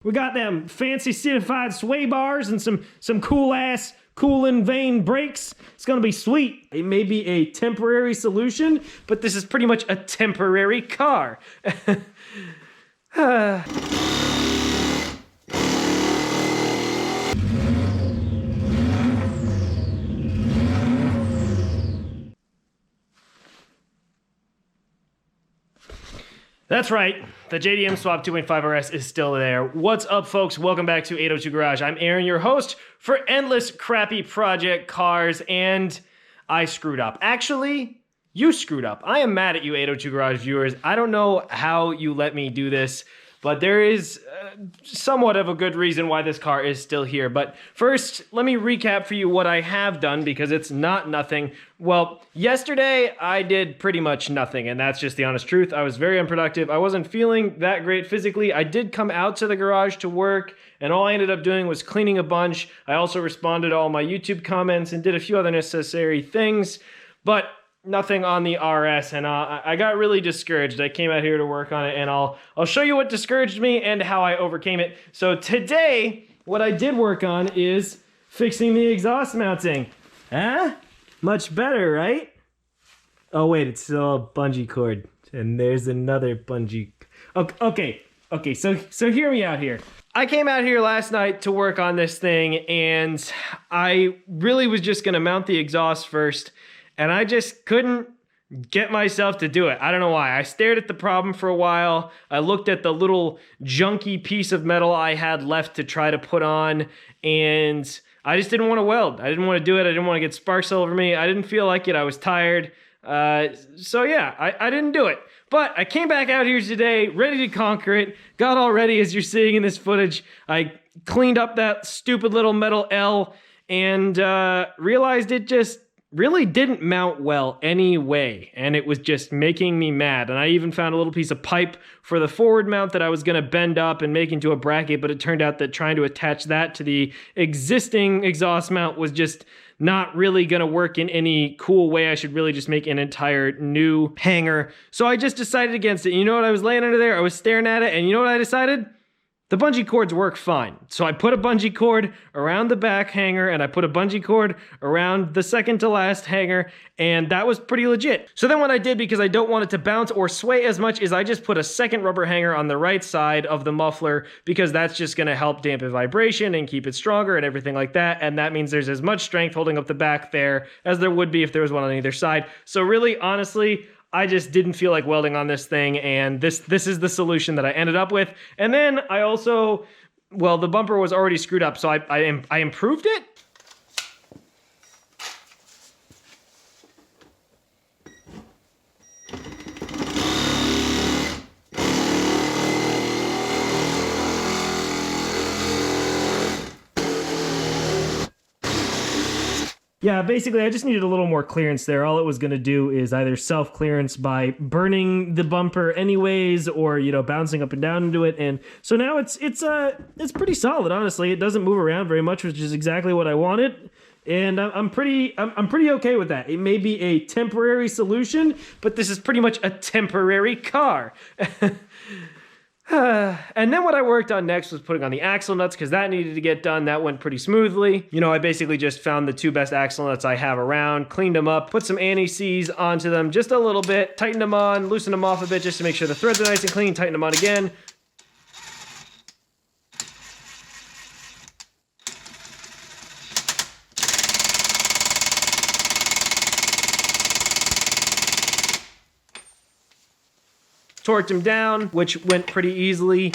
We got them fancy certified sway bars and some cool ass cooling vane brakes. It's gonna be sweet. It may be a temporary solution, but this is pretty much a temporary car. That's right, the JDM Swap 2.5 RS is still there. What's up, folks? Welcome back to 802 Garage. I'm Aaron, your host for endless crappy project cars, and I screwed up. Actually, you screwed up. I am mad at you, 802 Garage viewers. I don't know how you let me do this, but there is somewhat of a good reason why this car is still here. But first, let me recap for you what I have done, because it's not nothing. Well, yesterday I did pretty much nothing, and that's just the honest truth. I was very unproductive. I wasn't feeling that great physically. I did come out to the garage to work, and all I ended up doing was cleaning a bunch. I also responded to all my YouTube comments and did a few other necessary things, but nothing on the RS, and I got really discouraged. I came out here to work on it, and I'll show you what discouraged me and how I overcame it. So today, what I did work on is fixing the exhaust mounting. Huh? Much better, right? Oh wait, it's still a bungee cord, and there's another bungee. Okay, so hear me out here. I came out here last night to work on this thing, and I really was just gonna mount the exhaust first, and I just couldn't get myself to do it. I don't know why. I stared at the problem for a while. I looked at the little junky piece of metal I had left to try to put on, and I just didn't want to weld. I didn't want to do it. I didn't want to get sparks all over me. I didn't feel like it. I was tired. So yeah, I didn't do it. But I came back out here today, ready to conquer it. Got all ready, as you're seeing in this footage. I cleaned up that stupid little metal L and realized it just really didn't mount well anyway, and it was just making me mad. And I even found a little piece of pipe for the forward mount that I was gonna bend up and make into a bracket, but it turned out that trying to attach that to the existing exhaust mount was just not really gonna work in any cool way. I should really just make an entire new hanger. So I just decided against it. You know what? I was laying under there, I was staring at it, and you know what I decided? The bungee cords work fine. So I put a bungee cord around the back hanger, and I put a bungee cord around the second to last hanger, and that was pretty legit. So then what I did, because I don't want it to bounce or sway as much, is I just put a second rubber hanger on the right side of the muffler, because that's just gonna help dampen vibration and keep it stronger and everything like that. And that means there's as much strength holding up the back there as there would be if there was one on either side. So really, honestly, I just didn't feel like welding on this thing, and this is the solution that I ended up with. And then I also, well, the bumper was already screwed up, so I improved it. Yeah, basically, I just needed a little more clearance there. All it was going to do is either self-clearance by burning the bumper anyways, or, you know, bouncing up and down into it. And so now it's pretty solid, honestly. It doesn't move around very much, which is exactly what I wanted. And I'm pretty okay with that. It may be a temporary solution, but this is pretty much a temporary car. And then what I worked on next was putting on the axle nuts, because that needed to get done. That went pretty smoothly. You know, I basically just found the two best axle nuts I have around, cleaned them up, put some anti-seize onto them just a little bit, tightened them on, loosened them off a bit just to make sure the threads are nice and clean, tightened them on again. Torqued him down, which went pretty easily.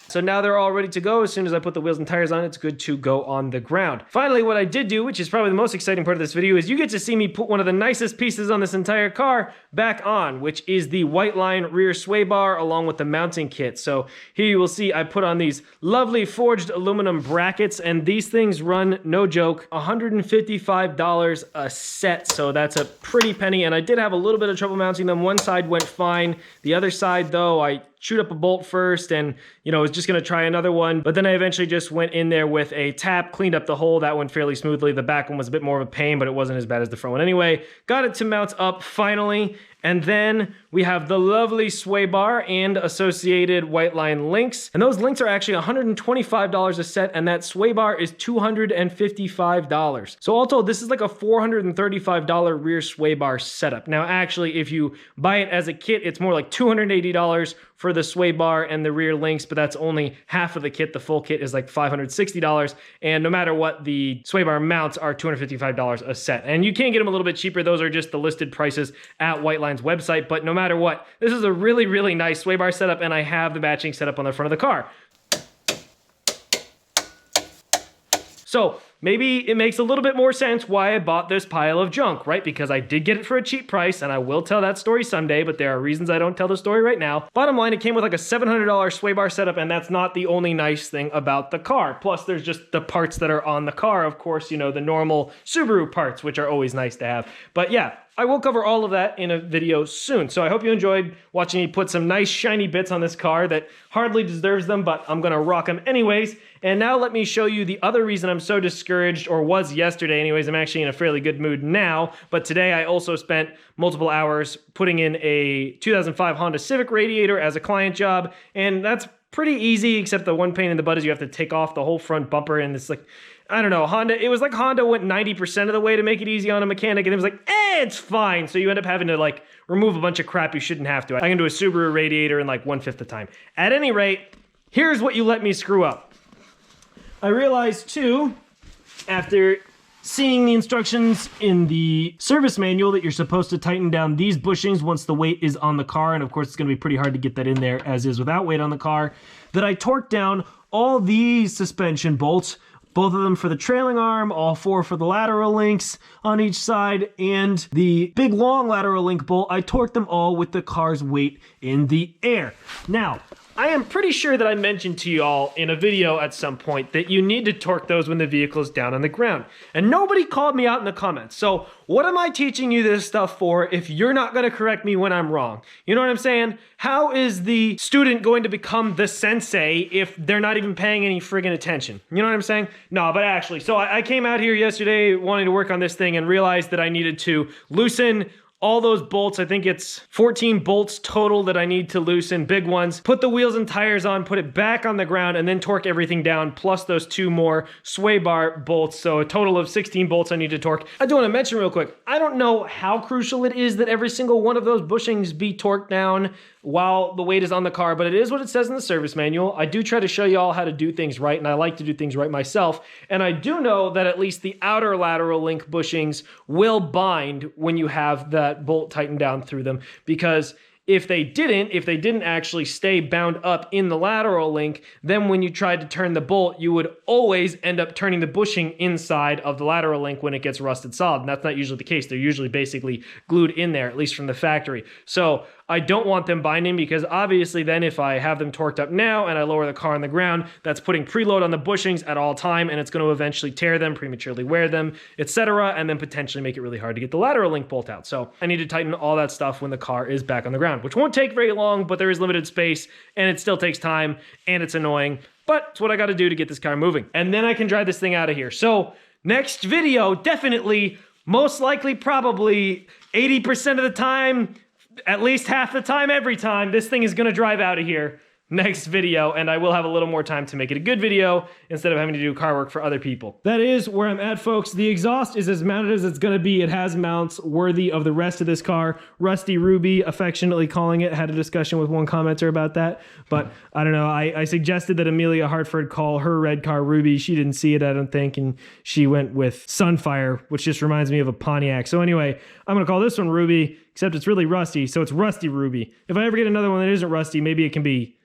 So now they're all ready to go. As soon as I put the wheels and tires on, it's good to go on the ground. Finally, what I did do, which is probably the most exciting part of this video, is you get to see me put one of the nicest pieces on this entire car back on, which is the Whiteline rear sway bar along with the mounting kit. So here you will see I put on these lovely forged aluminum brackets, and these things run, no joke, $155 a set. So that's a pretty penny, and I did have a little bit of trouble mounting them. One side went fine. The other side, though, I shoot up a bolt first and, you know, was just gonna try another one. But then I eventually just went in there with a tap, cleaned up the hole. That went fairly smoothly. The back one was a bit more of a pain, but it wasn't as bad as the front one anyway. Got it to mount up finally. And then we have the lovely sway bar and associated Whiteline links. And those links are actually $125 a set, and that sway bar is $255. So all told, this is like a $435 rear sway bar setup. Now, actually, if you buy it as a kit, it's more like $280 for the sway bar and the rear links, but that's only half of the kit. The full kit is like $560. And no matter what, the sway bar mounts are $255 a set. And you can get them a little bit cheaper. Those are just the listed prices at Whiteline's website. But no matter what, this is a really, really nice sway bar setup, and I have the matching setup on the front of the car. So maybe it makes a little bit more sense why I bought this pile of junk, right? Because I did get it for a cheap price, and I will tell that story someday, but there are reasons I don't tell the story right now. Bottom line, it came with like a $700 sway bar setup, and that's not the only nice thing about the car. Plus, there's just the parts that are on the car, of course, you know, the normal Subaru parts, which are always nice to have. But yeah, I will cover all of that in a video soon. So I hope you enjoyed watching me put some nice shiny bits on this car that hardly deserves them, but I'm gonna rock them anyways. And now let me show you the other reason I'm so discouraged, or was yesterday anyways. I'm actually in a fairly good mood now, but today I also spent multiple hours putting in a 2005 Honda Civic radiator as a client job, and that's pretty easy, except the one pain in the butt is you have to take off the whole front bumper, and it's like, I don't know, it was like Honda went 90% of the way to make it easy on a mechanic, and it was like, it's fine. So you end up having to like remove a bunch of crap you shouldn't have to. I can do a Subaru radiator in like 1/5 the time. At any rate, here's what you let me screw up. I realized too, after seeing the instructions in the service manual, that you're supposed to tighten down these bushings once the weight is on the car, and of course it's going to be pretty hard to get that in there as is without weight on the car, that I torqued down all these suspension bolts, both of them for the trailing arm, all four for the lateral links on each side, and the big long lateral link bolt, I torqued them all with the car's weight in the air. Now, I am pretty sure that I mentioned to you all in a video at some point that you need to torque those when the vehicle is down on the ground. And nobody called me out in the comments. So what am I teaching you this stuff for if you're not going to correct me when I'm wrong? You know what I'm saying? How is the student going to become the sensei if they're not even paying any friggin' attention? You know what I'm saying? No, but actually, so I came out here yesterday wanting to work on this thing and realized that I needed to loosen all those bolts. I think it's 14 bolts total that I need to loosen, big ones. Put the wheels and tires on, put it back on the ground, and then torque everything down, plus those 2 more sway bar bolts. So a total of 16 bolts I need to torque. I do want to mention real quick, I don't know how crucial it is that every single one of those bushings be torqued down while the weight is on the car, but it is what it says in the service manual. I do try to show you all how to do things right, and I like to do things right myself. And I do know that at least the outer lateral link bushings will bind when you have that bolt tightened down through them, because if they didn't actually stay bound up in the lateral link, then when you tried to turn the bolt, you would always end up turning the bushing inside of the lateral link when it gets rusted solid. And that's not usually the case. They're usually basically glued in there, at least from the factory. So I don't want them binding, because obviously then if I have them torqued up now and I lower the car on the ground, that's putting preload on the bushings at all time, and it's going to eventually tear them, prematurely wear them, etc., and then potentially make it really hard to get the lateral link bolt out. So I need to tighten all that stuff when the car is back on the ground, which won't take very long, but there is limited space, and it still takes time, and it's annoying, but it's what I got to do to get this car moving. And then I can drive this thing out of here. So next video, definitely, most likely, probably 80% of the time, at least half the time, every time, this thing is going to drive out of here next video, and I will have a little more time to make it a good video instead of having to do car work for other people. That is where I'm at, folks. The exhaust is as mounted as it's going to be. It has mounts worthy of the rest of this car. Rusty Ruby, affectionately calling it. Had a discussion with one commenter about that, but I don't know. I suggested that Amelia Hartford call her red car Ruby. She didn't see it, I don't think, and she went with Sunfire, which just reminds me of a Pontiac. So anyway, I'm going to call this one Ruby, except it's really rusty, so it's Rusty Ruby. If I ever get another one that isn't rusty, maybe it can be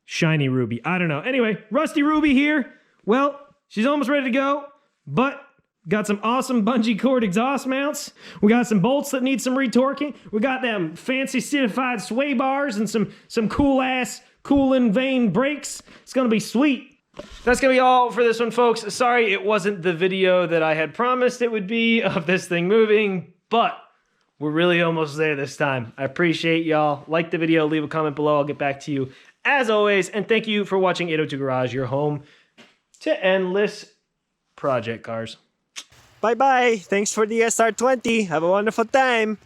Shiny Ruby. I don't know. Anyway, Rusty Ruby here. Well, she's almost ready to go, but got some awesome bungee cord exhaust mounts. We got some bolts that need some retorquing. We got them fancy certified sway bars and some cool-ass cooling vane brakes. It's going to be sweet. That's going to be all for this one, folks. Sorry it wasn't the video that I had promised it would be of this thing moving, but We're really almost there this time. I appreciate y'all. Like the video, leave a comment below. I'll get back to you as always. And thank you for watching 802 Garage, your home to endless project cars. Bye-bye. Thanks for the SR20. Have a wonderful time.